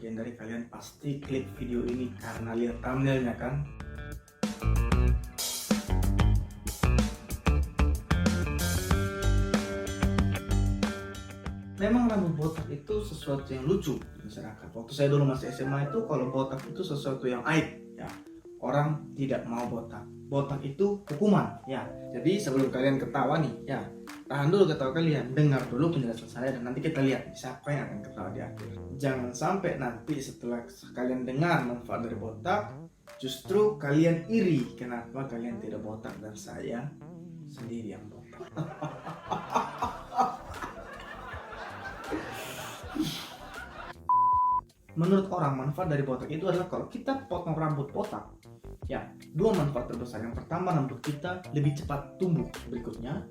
sebagian dari kalian pasti klik video ini karena lihat thumbnailnya kan. Memang rambut botak itu sesuatu yang lucu di masyarakat. Waktu saya dulu masih SMA itu kalau botak itu sesuatu yang aib ya. Orang tidak mau botak. Botak itu hukuman ya. Jadi sebelum kalian ketawa nih ya, tahan dulu ketawa kalian, dengar dulu penjelasan saya dan nanti kita lihat siapa yang akan ketawa di akhir. Jangan sampai nanti setelah kalian dengar manfaat dari botak, justru kalian iri kenapa kalian tidak botak dan saya sendiri yang botak. Menurut orang, manfaat dari botak itu adalah kalau kita potong rambut botak ya, dua manfaat terbesar. Yang pertama, rambut kita lebih cepat tumbuh berikutnya,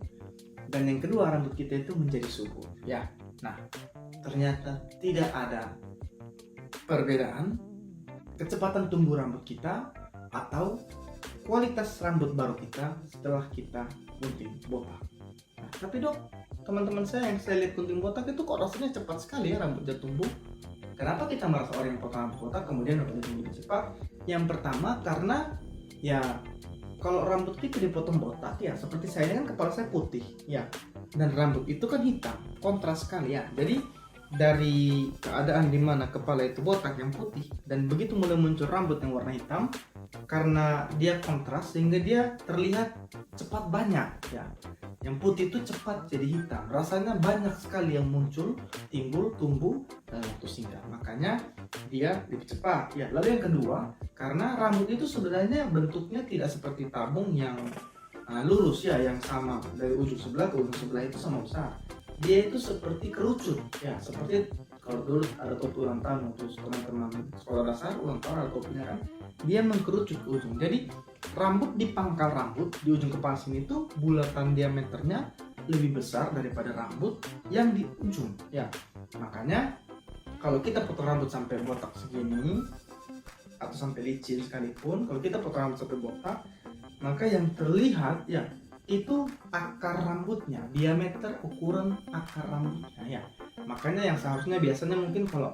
dan yang kedua, rambut kita itu menjadi subur ya. Nah, ternyata tidak ada perbedaan kecepatan tumbuh rambut kita atau kualitas rambut baru kita setelah kita gunting botak. Nah, tapi dok, teman-teman saya yang saya lihat gunting botak itu kok rasanya cepat sekali ya rambutnya tumbuh. Kenapa kita merasa orang yang potong rambut botak kemudian rambutnya tumbuh cepat? Yang pertama karena ya kalau rambut kita dipotong botak ya, seperti saya kan kepala saya putih ya, dan rambut itu kan hitam, kontras sekali ya. Jadi dari keadaan dimana kepala itu botak yang putih dan begitu mulai muncul rambut yang warna hitam, karena dia kontras sehingga dia terlihat cepat banyak ya. Yang putih itu cepat jadi hitam, rasanya banyak sekali yang muncul, timbul, tumbuh dalam waktu singkat, makanya dia lebih cepat ya. Lalu yang kedua, karena rambut itu sebenarnya bentuknya tidak seperti tabung yang lurus ya, yang sama dari ujung sebelah ke ujung sebelah itu sama besar. Dia itu seperti kerucut ya, seperti kalau dulu ada topi ulang tahun untuk teman-teman sekolah dasar, ulang tahun ada topinya kan, dia mengkerucut ke ujung. Jadi rambut di pangkal rambut di ujung kepala sini itu bulatan diameternya lebih besar daripada rambut yang di ujung ya. Makanya kalau kita potong rambut sampai botak segini atau sampai licin sekalipun, kalau kita potong rambut sampai botak, maka yang terlihat ya itu akar rambutnya, diameter ukuran akar rambutnya ya. Makanya yang seharusnya biasanya mungkin kalau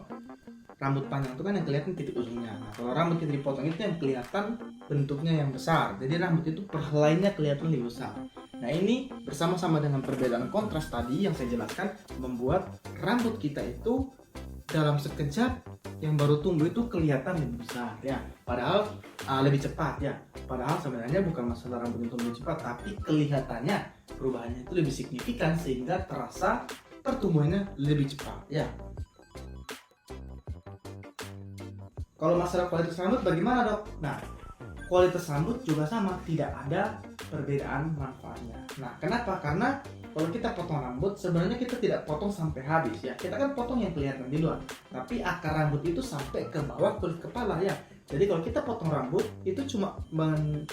rambut panjang itu kan yang kelihatan titik ujungnya. Nah, kalau rambut kita dipotong itu yang kelihatan bentuknya yang besar. Jadi rambut itu perhelainya kelihatan lebih besar. Nah, ini bersama-sama dengan perbedaan kontras tadi yang saya jelaskan membuat rambut kita itu dalam sekejap yang baru tumbuh itu kelihatan lebih besar ya. Padahal lebih cepat ya. Padahal sebenarnya bukan masalah rambut yang tumbuh cepat, tapi kelihatannya perubahannya itu lebih signifikan sehingga terasa pertumbuhannya lebih cepat ya. Kalau masalah kualitas rambut bagaimana dok? Nah, kualitas rambut juga sama, tidak ada perbedaan manfaatnya. Nah, kenapa? Karena kalau kita potong rambut sebenarnya kita tidak potong sampai habis ya. Kita kan potong yang kelihatan di luar, tapi akar rambut itu sampai ke bawah kulit kepala ya. Jadi kalau kita potong rambut itu cuma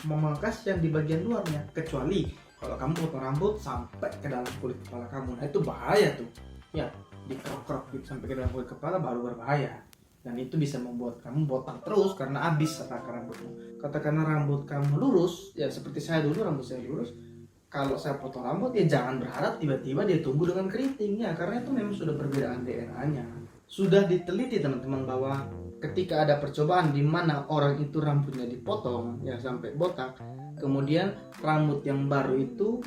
memangkas yang di bagian luarnya, kecuali kalau kamu potong rambut sampai ke dalam kulit kepala kamu. Nah, itu bahaya tuh ya, dikerok-kerok gitu sampai ke dalam kulit kepala baru berbahaya. Dan itu bisa membuat kamu botak terus karena habis akar rambutmu. Katakanlah rambut kamu lurus ya, seperti saya dulu rambut saya lurus. Kalau saya potong rambut ya jangan berharap tiba-tiba dia tumbuh dengan keriting ya, karena itu memang sudah perbedaan DNA-nya. Sudah diteliti teman-teman bahwa ketika ada percobaan di mana orang itu rambutnya dipotong ya sampai botak, kemudian rambut yang baru itu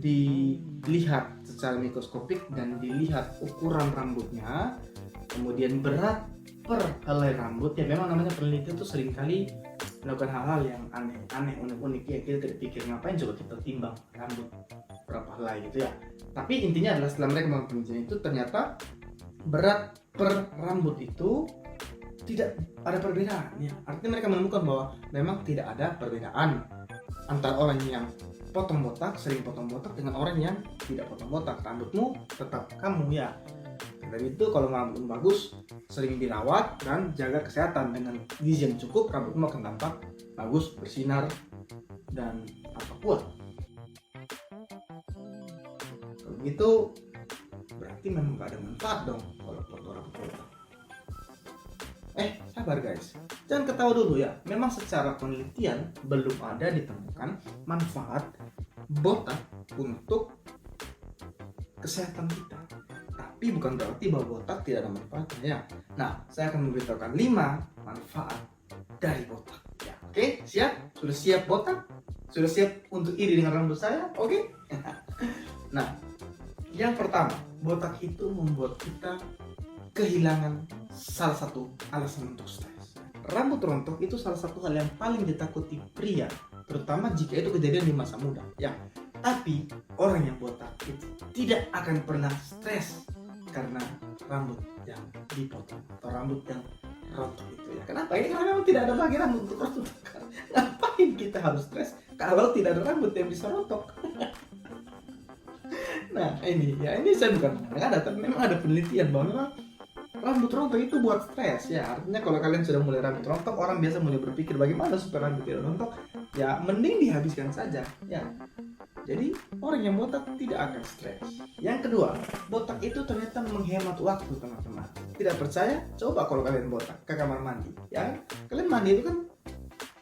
dilihat secara mikroskopik dan dilihat ukuran rambutnya, kemudian berat per helai rambut ya. Memang namanya peneliti itu seringkali melakukan hal-hal yang aneh-aneh, unik-unik ya. Kita tidak pikir ngapain coba kita timbang rambut berapa helai gitu ya. Tapi intinya adalah setelah mereka melakukan penelitian itu ternyata berat per rambut itu tidak ada perbedaan ya. Artinya mereka menemukan bahwa memang tidak ada perbedaan antara orang yang potong botak, sering potong botak dengan orang yang tidak potong botak. Rambutmu tetap kamu ya. Dari itu kalau rambutmu bagus, sering dirawat dan jaga kesehatan dengan gizi yang cukup, rambutmu akan tampak bagus, bersinar dan kuat. Kalau gitu berarti memang gak ada manfaat dong kalau potong rambut botak. Sabar guys, jangan ketawa dulu ya. Memang secara penelitian belum ada ditemukan manfaat botak untuk kesehatan kita. Tapi Tapi bukan berarti bahwa botak tidak ada manfaatnya ya. Nah, saya akan memberitahukan 5 manfaat dari botak. Ya, oke, siap? Sudah siap botak? Sudah siap untuk iri dengan rambut saya? Oke? Nah, yang pertama, botak itu membuat kita kehilangan salah satu alasan untuk stres. Rambut rontok itu salah satu hal yang paling ditakuti pria, terutama jika itu kejadian di masa muda. Ya, tapi orang yang botak itu tidak akan pernah stres karena rambut yang dipotong atau rambut yang rontok itu ya. Kenapa? Ini karena memang tidak ada lagi rambut untuk rontok. Ngapain kita harus stres kalau tidak ada rambut yang bisa rontok? Nah, ini saya bukan ada, tapi memang ada penelitian bahwa memang rambut rontok itu buat stres ya. Artinya kalau kalian sudah mulai rambut rontok, orang biasa mulai berpikir bagaimana supaya rambut tidak rontok. Ya, mending dihabiskan saja ya. Jadi orang yang botak tidak akan stres. Yang kedua, botak itu ternyata menghemat waktu, teman-teman. Tidak percaya? Coba kalau kalian botak ke kamar mandi, ya. Kalian mandi itu kan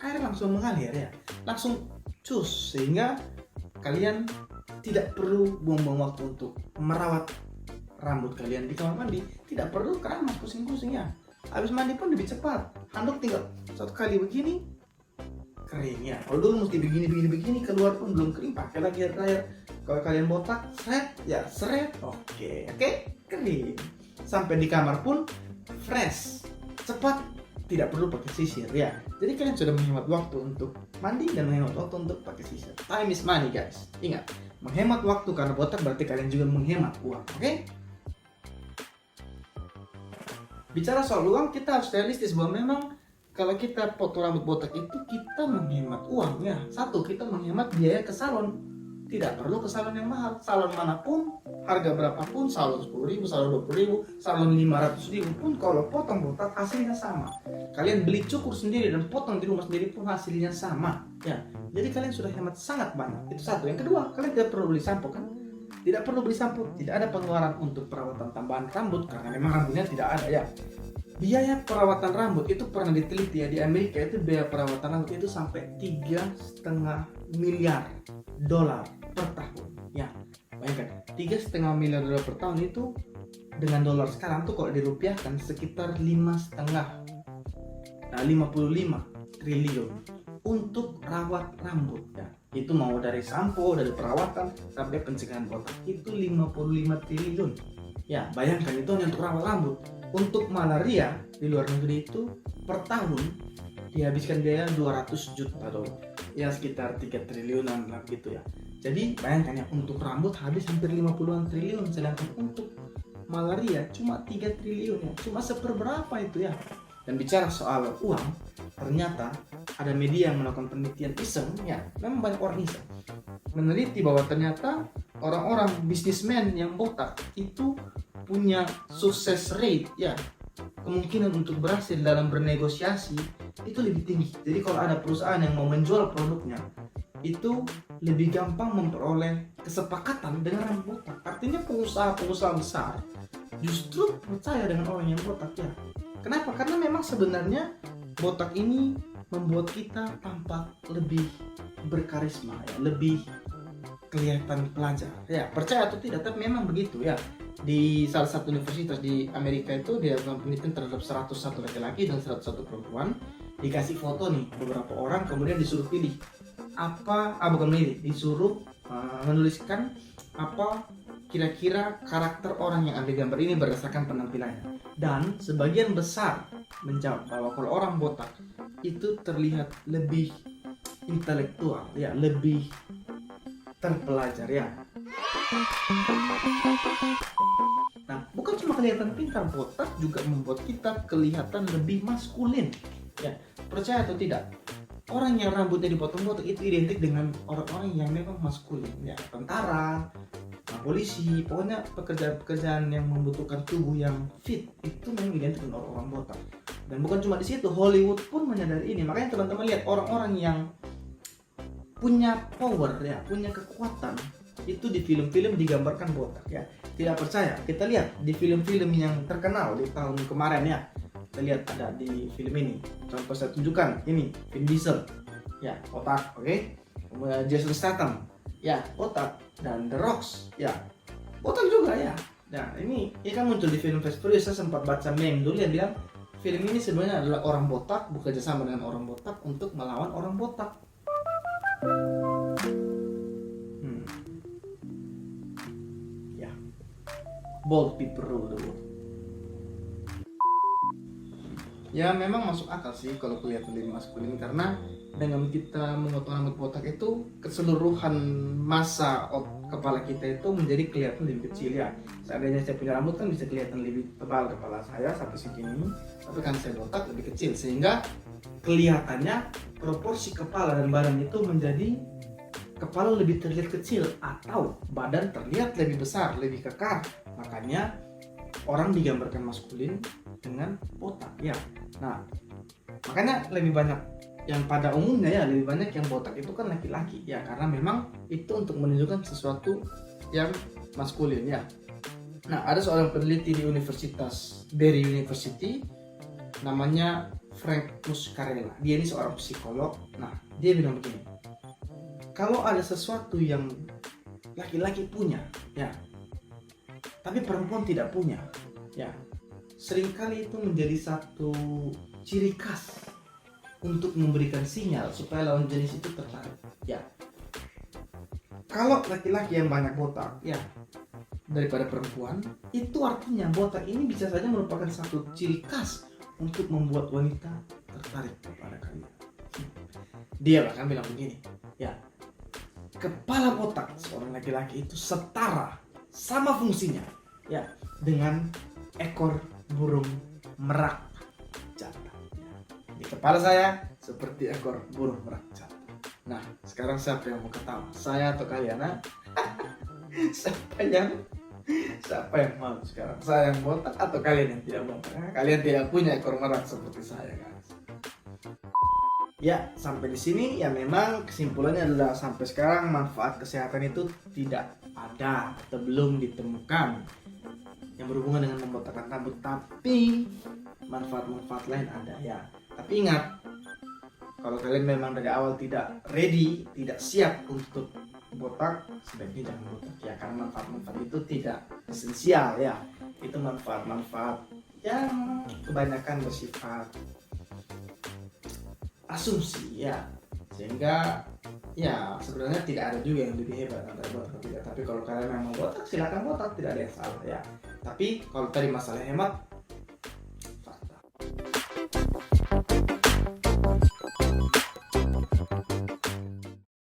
air langsung mengalir ya, langsung cus, sehingga kalian tidak perlu buang-buang waktu untuk merawat rambut kalian di kamar mandi. Tidak perlu keramas pusing-pusing ya. Habis mandi pun lebih cepat. Handuk tinggal satu kali begini, kering ya. Kalau dulu mesti begini keluar pun belum kering, pakai lagi air dryer. Kalau kalian botak, seret, oke, kering. Sampai di kamar pun fresh, cepat, tidak perlu pakai sisir ya. Jadi kalian sudah menghemat waktu untuk mandi dan menghemat waktu untuk pakai sisir. Time is money guys. Ingat, menghemat waktu karena botak berarti kalian juga menghemat uang, oke? Bicara soal uang, kita harus realistis bahwa memang kalau kita potong rambut botak itu kita menghemat uang ya. Satu, kita menghemat biaya ke salon. Tidak perlu ke salon yang mahal. Salon manapun, harga berapapun, salon 10.000, salon 20.000, salon 500.000 pun kalau potong botak hasilnya sama. Kalian beli cukur sendiri dan potong di rumah sendiri pun hasilnya sama ya. Jadi kalian sudah hemat sangat banyak. Itu satu. Yang kedua, kalian tidak perlu beli sampo kan? Tidak perlu beli sampo. Tidak ada pengeluaran untuk perawatan tambahan rambut karena memang rambutnya tidak ada ya. Biaya perawatan rambut itu pernah diteliti ya, di Amerika itu biaya perawatan rambut itu sampai 3,5 miliar dolar per tahun ya. Bayangkan 3,5 miliar dolar per tahun itu dengan dolar sekarang tuh kalau dirupiahkan sekitar 55 triliun untuk rawat rambut ya. Itu mau dari sampo, dari perawatan sampai pencegahan botak itu 55 triliun ya. Bayangkan itu hanya untuk rawat rambut. Untuk malaria di luar negeri itu per tahun dihabiskan biaya 200 juta dolar ya, sekitar 3 triliunan lah gitu ya. Jadi bayangkan ya, untuk rambut habis hampir 50-an triliun, sedangkan untuk malaria cuma 3 triliun ya, cuma seperberapa itu ya. Dan bicara soal uang, ternyata ada media yang melakukan penelitian iseng ya, memang banyak orang iseng meneliti bahwa ternyata orang-orang bisnismen yang botak itu punya sukses rate ya, kemungkinan untuk berhasil dalam bernegosiasi itu lebih tinggi. Jadi kalau ada perusahaan yang mau menjual produknya itu lebih gampang memperoleh kesepakatan dengan orang botak. Artinya pengusaha-pengusaha besar justru percaya dengan orang yang botak ya. Kenapa? Karena memang sebenarnya botak ini membuat kita tampak lebih berkarisma ya, lebih kelihatan pelajar ya. Percaya atau tidak, tapi memang begitu ya. Di salah satu universitas di Amerika itu dia melakukan penelitian terhadap 101 laki-laki dan 101 perempuan, dikasih foto nih beberapa orang, kemudian disuruh pilih disuruh menuliskan apa kira-kira karakter orang yang ada di gambar ini berdasarkan penampilannya. Dan sebagian besar menjawab bahwa kalau orang botak itu terlihat lebih intelektual ya, lebih terpelajar ya. Nah, bukan cuma kelihatan pintar, botak juga membuat kita kelihatan lebih maskulin ya. Percaya atau tidak, orang yang rambutnya dipotong botak itu identik dengan orang-orang yang memang maskulin ya. Tentara, polisi, pokoknya pekerjaan-pekerjaan yang membutuhkan tubuh yang fit itu memang identik dengan orang-orang botak. Dan bukan cuma di situ, Hollywood pun menyadari ini. Makanya teman-teman lihat orang-orang yang punya power ya, punya kekuatan itu di film-film digambarkan botak ya. Tidak percaya, kita lihat di film-film yang terkenal di tahun kemarin ya. Kita lihat ada di film ini. Contoh saya tunjukkan, ini Vin Diesel ya, botak, oke. Kemudian Jason Statham ya, botak, dan The Rock ya, botak juga ya. Nah ini kan muncul di film Fast Furious. Saya sempat baca meme dulu yang bilang film ini sebenarnya adalah orang botak bekerja sama dengan orang botak untuk melawan orang botak. Ya, bold people rule the world. Ya memang masuk akal sih kalau kelihatan lebih maskulin, karena dengan kita memotong rambut botak itu keseluruhan massa kepala kita itu menjadi kelihatan lebih kecil ya. Seandainya saya punya rambut kan bisa kelihatan lebih tebal kepala saya sampai segini, tapi kan saya botak lebih kecil sehingga kelihatannya proporsi kepala dan badan itu menjadi kepala lebih terlihat kecil atau badan terlihat lebih besar, lebih kekar. Makanya orang digambarkan maskulin dengan botak ya. Nah, makanya lebih banyak yang pada umumnya ya, lebih banyak yang botak itu kan laki-laki ya, karena memang itu untuk menunjukkan sesuatu yang maskulin ya. Nah, ada seorang peneliti di Universitas Berry University namanya Frank Muscarella. Dia ini seorang psikolog. Nah, dia bilang begini, kalau ada sesuatu yang laki-laki punya ya, tapi perempuan tidak punya ya, seringkali itu menjadi satu ciri khas untuk memberikan sinyal supaya lawan jenis itu tertarik ya. Kalau laki-laki yang banyak botak ya daripada perempuan, itu artinya botak ini bisa saja merupakan satu ciri khas untuk membuat wanita tertarik kepada kalian. Dia bahkan bilang begini ya, kepala botak seorang laki-laki itu setara, sama fungsinya ya dengan ekor burung merak jantan. Di kepala saya seperti ekor burung merak jantan. Nah, sekarang siapa yang mau ketawa? Saya atau kalian? Siapa yang mau sekarang? Saya yang botak atau kalian yang tidak botak? Kalian tidak punya ekor merak seperti saya, guys. Ya, sampai di sini ya memang kesimpulannya adalah sampai sekarang manfaat kesehatan itu tidak ada atau belum ditemukan yang berhubungan dengan membotakkan rambut, tapi manfaat-manfaat lain ada ya. Tapi ingat, kalau kalian memang dari awal tidak ready, tidak siap untuk botak, sebaiknya jangan botak ya, karena manfaat-manfaat itu tidak esensial ya. Itu manfaat-manfaat yang kebanyakan bersifat asumsi ya, sehingga ya sebenarnya tidak ada juga yang lebih hebat antara botak atau tidak. Tapi kalau kalian memang botak, silakan botak, tidak ada yang salah ya. Tapi kalau tadi masalah hemat,